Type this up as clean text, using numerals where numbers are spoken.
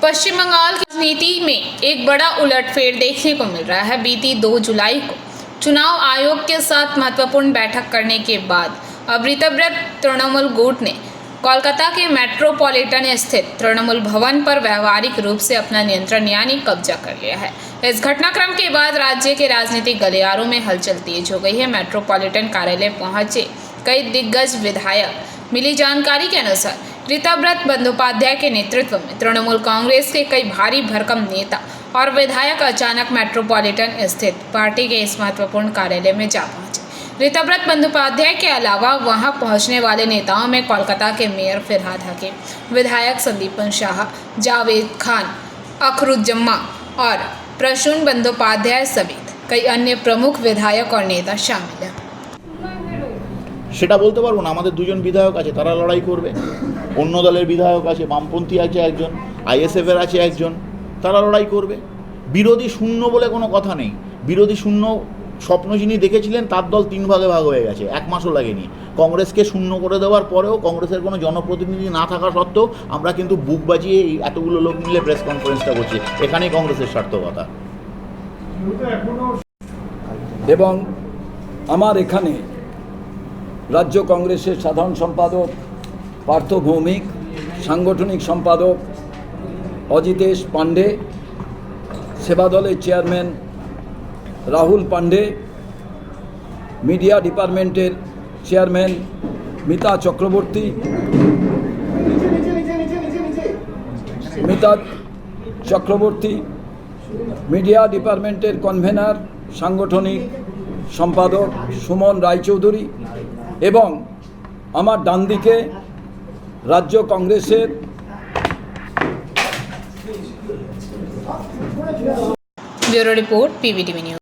पश्चिम बंगाल की राजनीति में एक बड़ा उलटफेर देखने को मिल रहा है। बीती 2 जुलाई को चुनाव आयोग के साथ महत्वपूर्ण बैठक करने के बाद अब ऋतव्रत तृणमूल गुट ने कोलकाता के मेट्रोपॉलिटन स्थित तृणमूल भवन पर व्यावहारिक रूप से अपना नियंत्रण यानी कब्जा कर लिया है। इस घटनाक्रम के बाद राज्य के राजनीतिक गलियारों में हलचल तेज हो गई है। मेट्रोपॉलिटन कार्यालय पहुंचे कई दिग्गज विधायक। मिली जानकारी के अनुसार ऋतव्रत बंदोपाध्याय के नेतृत्व में तृणमूल कांग्रेस के कई भारी भरकम नेता और विधायक अचानक मेट्रोपॉलिटन स्थित पार्टी के इस महत्वपूर्ण कार्यालय में जा पहुंचे। ऋतव्रत बंदोपाध्याय के अलावा वहां पहुंचने वाले नेताओं में कोलकाता के मेयर फिरहाद हकीम, विधायक संदीपन शाह, जावेद खान, अखरुज्जमा और प्रसून बंदोपाध्याय समेत कई अन्य प्रमुख विधायक और नेता शामिल हैं। সেটা বলতে পারবো না। আমাদের দুজন বিধায়ক আছে, তারা লড়াই করবে। অন্য দলের বিধায়ক আছে, বামপন্থী আছে একজন, আইএসএফের আছে একজন, তারা লড়াই করবে। বিরোধী শূন্য বলে কোনো কথা নেই। বিরোধী শূন্য স্বপ্ন যিনি দেখেছিলেন তার দল 3 ভাগে ভাগ হয়ে গেছে, 1 মাসও লাগেনি। কংগ্রেসকে শূন্য করে দেওয়ার পরেও কংগ্রেসের কোনো জনপ্রতিনিধি না থাকা সত্ত্বেও আমরা কিন্তু বুক বাজিয়ে এই এতগুলো লোক মিলে প্রেস কনফারেন্সটা করছি। এখানেই কংগ্রেসের সার্থকতা। এবং আমার এখানে রাজ্য কংগ্রেসের সাধারণ সম্পাদক পার্থ ভৌমিক, সাংগঠনিক সম্পাদক অজিতেশ পাণ্ডে, সেবা দলের চেয়ারম্যান রাহুল পাণ্ডে, মিডিয়া ডিপার্টমেন্টের চেয়ারম্যান মিতা চক্রবর্তী, মিডিয়া ডিপার্টমেন্টের কনভেনার সাংগঠনিক সম্পাদক সুমন রায়চৌধুরী এবং আমার ডান দিকে রাজ্য কংগ্রেসের ब्यूरो रिपोर्ट PVTV न्यूज।